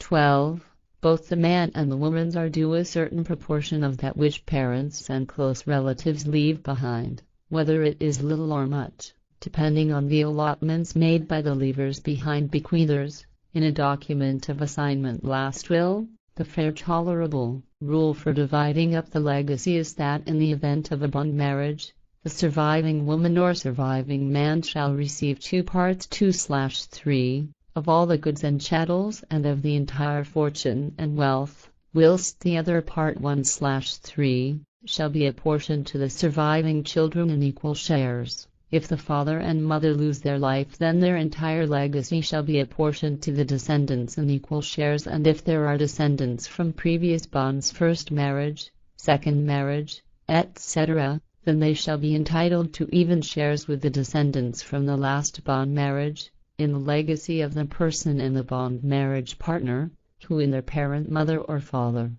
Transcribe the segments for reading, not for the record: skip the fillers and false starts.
12. Both the man and the woman are due a certain proportion of that which parents and close relatives leave behind, whether it is little or much, depending on the allotments made by the leavers behind bequeathers. In a document of assignment last will, the fair tolerable rule for dividing up the legacy is that in the event of a bond marriage, the surviving woman or surviving man shall receive 2 parts 2/3 of all the goods and chattels and of the entire fortune and wealth, whilst the other part 1/3 shall be apportioned to the surviving children in equal shares. If the father and mother lose their life, then their entire legacy shall be apportioned to the descendants in equal shares, and if there are descendants from previous bonds, first marriage, second marriage, etc., then they shall be entitled to even shares with the descendants from the last bond marriage, in the legacy of the person in the bond marriage partner, who in their parent mother or father.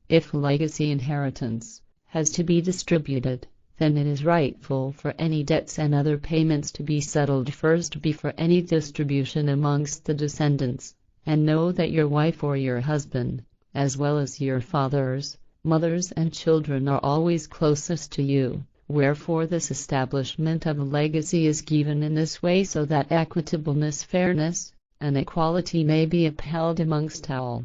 If legacy inheritance has to be distributed, then it is rightful for any debts and other payments to be settled first before any distribution amongst the descendants, and know that your wife or your husband, as well as your fathers, mothers and children are always closest to you, wherefore this establishment of a legacy is given in this way so that equitableness, fairness, and equality may be upheld amongst all.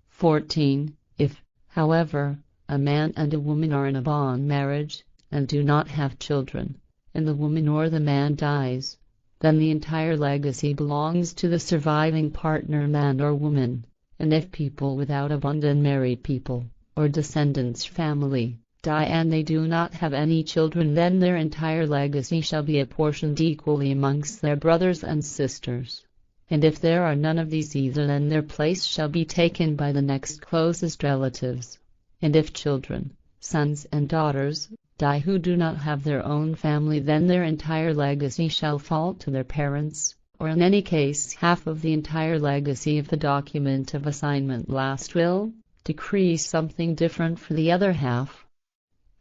14. If, however, a man and a woman are in a bond marriage, and do not have children, and the woman or the man dies, then the entire legacy belongs to the surviving partner, man or woman. And if people without a bond, unmarried people, or descendants family, die and they do not have any children, then their entire legacy shall be apportioned equally amongst their brothers and sisters. And if there are none of these either, then their place shall be taken by the next closest relatives. And if children, sons and daughters, die who do not have their own family, then their entire legacy shall fall to their parents, or in any case half of the entire legacy if the document of assignment last will decrees something different for the other half.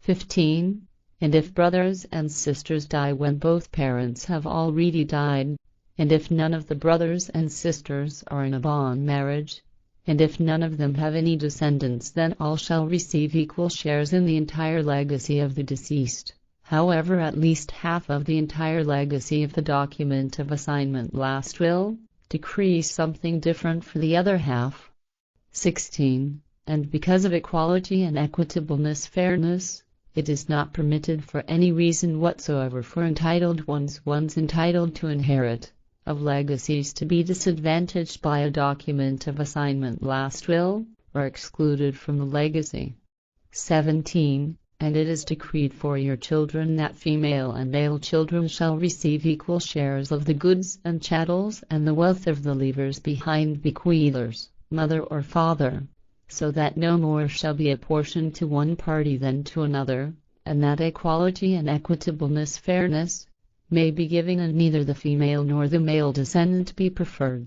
15. And if brothers and sisters die when both parents have already died, and if none of the brothers and sisters are in a bond marriage, and if none of them have any descendants, then all shall receive equal shares in the entire legacy of the deceased. However, at least half of the entire legacy if the document of assignment last will decrees something different for the other half. 16. And because of equality and equitableness, fairness, it is not permitted for any reason whatsoever for entitled ones entitled to inherit of legacies to be disadvantaged by a document of assignment last will, or excluded from the legacy. 17. And it is decreed for your children that female and male children shall receive equal shares of the goods and chattels and the wealth of the leavers behind bequeathers, mother or father, so that no more shall be apportioned to one party than to another, and that equality and equitableness, fairness, may be given, and neither the female nor the male descendant be preferred.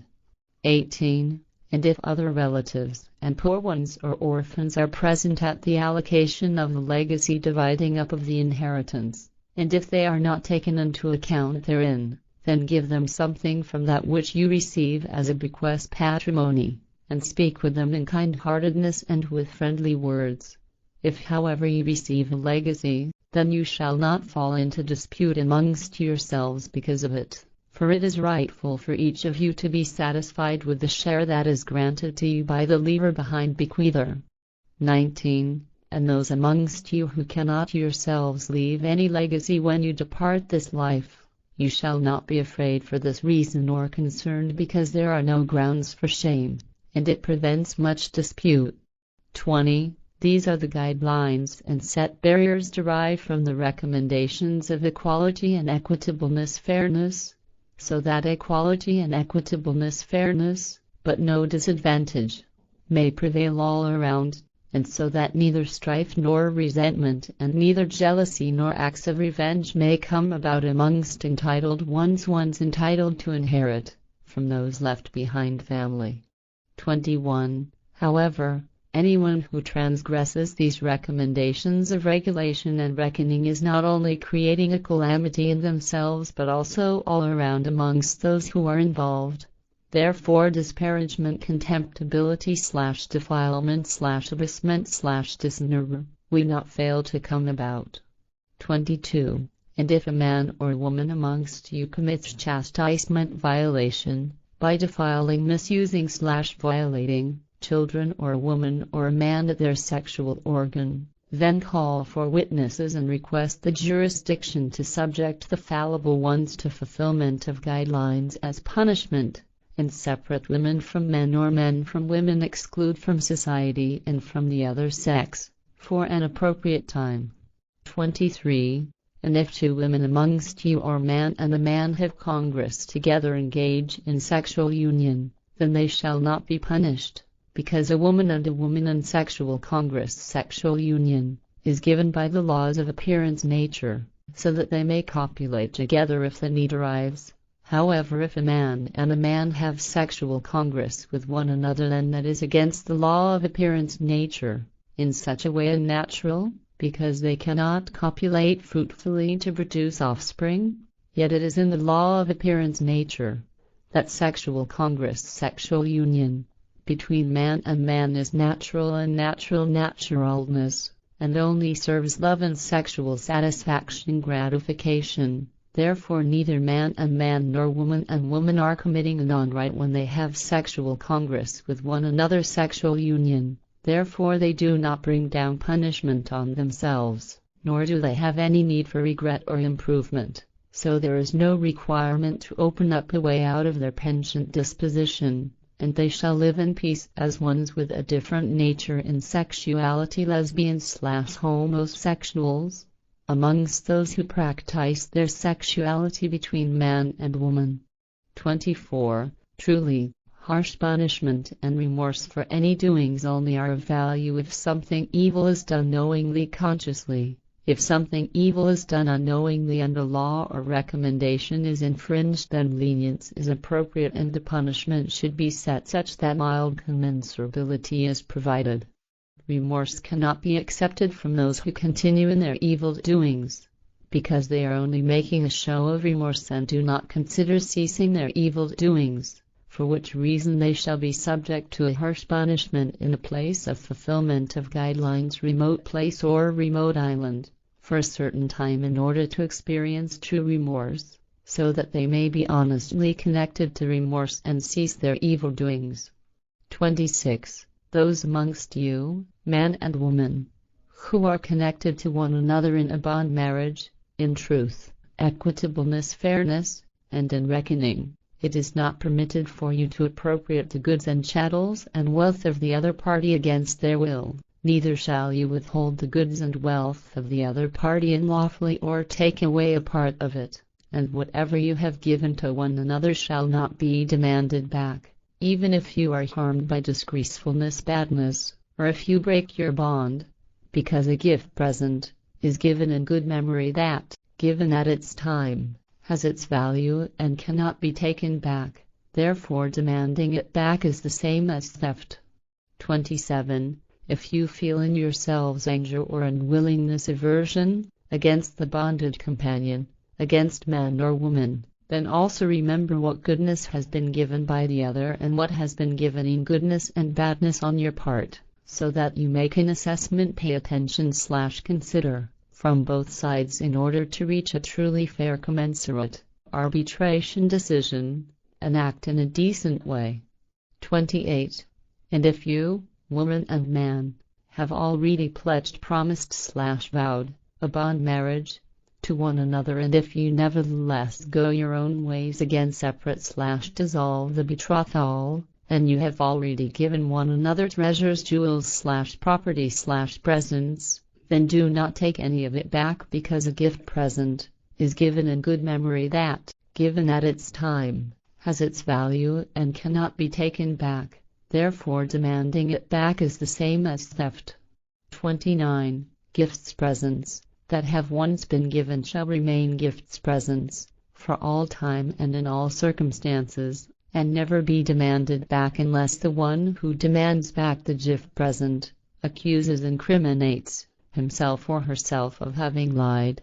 18. And if other relatives and poor ones or orphans are present at the allocation of the legacy dividing up of the inheritance, and if they are not taken into account therein, then give them something from that which you receive as a bequest patrimony, and speak with them in kind-heartedness and with friendly words. If, however, you receive a legacy, then you shall not fall into dispute amongst yourselves because of it, for it is rightful for each of you to be satisfied with the share that is granted to you by the leaver behind bequeather. 19. And those amongst you who cannot yourselves leave any legacy when you depart this life, you shall not be afraid for this reason or concerned, because there are no grounds for shame, and it prevents much dispute. 20. These are the guidelines and set barriers derived from the recommendations of equality and equitableness, fairness, so that equality and equitableness, fairness, but no disadvantage, may prevail all around, and so that neither strife nor resentment and neither jealousy nor acts of revenge may come about amongst entitled ones entitled to inherit from those left behind family. 21. However, anyone who transgresses these recommendations of regulation and reckoning is not only creating a calamity in themselves but also all around amongst those who are involved. Therefore disparagement, contemptibility / defilement / abasement / dishonor will not fail to come about. 22. And if a man or woman amongst you commits chastisement violation, by defiling, misusing / violating children or a woman or a man at their sexual organ, then call for witnesses and request the jurisdiction to subject the fallible ones to fulfillment of guidelines as punishment, and separate women from men or men from women, exclude from society and from the other sex, for an appropriate time. 23. And if two women amongst you or man and a man have congress together engage in sexual union, then they shall not be punished, because a woman and a woman in sexual congress, sexual union, is given by the laws of appearance nature, so that they may copulate together if the need arrives. However, if a man and a man have sexual congress with one another, then that is against the law of appearance nature, in such a way unnatural, because they cannot copulate fruitfully to produce offspring, yet it is in the law of appearance nature, that sexual congress, sexual union, between man and man is natural, and naturalness, and only serves love and sexual satisfaction, gratification. Therefore neither man and man nor woman and woman are committing a non-right when they have sexual congress with one another, sexual union. Therefore they do not bring down punishment on themselves, nor do they have any need for regret or improvement. So there is no requirement to open up a way out of their penchant disposition, and they shall live in peace as ones with a different nature in sexuality, lesbians / homosexuals, amongst those who practice their sexuality between man and woman. 24. Truly, harsh punishment and remorse for any doings only are of value if something evil is done knowingly, consciously. If something evil is done unknowingly and a law or recommendation is infringed, then lenience is appropriate and the punishment should be set such that mild commensurability is provided. Remorse cannot be accepted from those who continue in their evil doings, because they are only making a show of remorse and do not consider ceasing their evil doings, for which reason they shall be subject to a harsh punishment in a place of fulfillment of guidelines, remote place or remote island, for a certain time, in order to experience true remorse, so that they may be honestly connected to remorse and cease their evil doings. 26. Those amongst you, man and woman, who are connected to one another in a bond marriage, in truth, equitableness, fairness, and in reckoning, it is not permitted for you to appropriate the goods and chattels and wealth of the other party against their will, neither shall you withhold the goods and wealth of the other party unlawfully or take away a part of it, and whatever you have given to one another shall not be demanded back, even if you are harmed by disgracefulness, badness, or if you break your bond, because a gift present is given in good memory that, given at its time, has its value and cannot be taken back, therefore demanding it back is the same as theft. 27. If you feel in yourselves anger or unwillingness, aversion, against the bonded companion, against man or woman, then also remember what goodness has been given by the other and what has been given in goodness and badness on your part, so that you make an assessment, pay attention / consider from both sides in order to reach a truly fair commensurate arbitration decision, and act in a decent way. 28. And if you, woman and man, have already pledged, promised / vowed a bond marriage to one another, and if you nevertheless go your own ways again, separate / dissolve the betrothal, and you have already given one another treasures, jewels / property / presents, then do not take any of it back, because a gift present is given in good memory that, given at its time, has its value and cannot be taken back, therefore demanding it back is the same as theft. 29. Gifts, presents, that have once been given shall remain gifts, presents, for all time and in all circumstances, and never be demanded back unless the one who demands back the gift present accuses and incriminates himself or herself of having lied,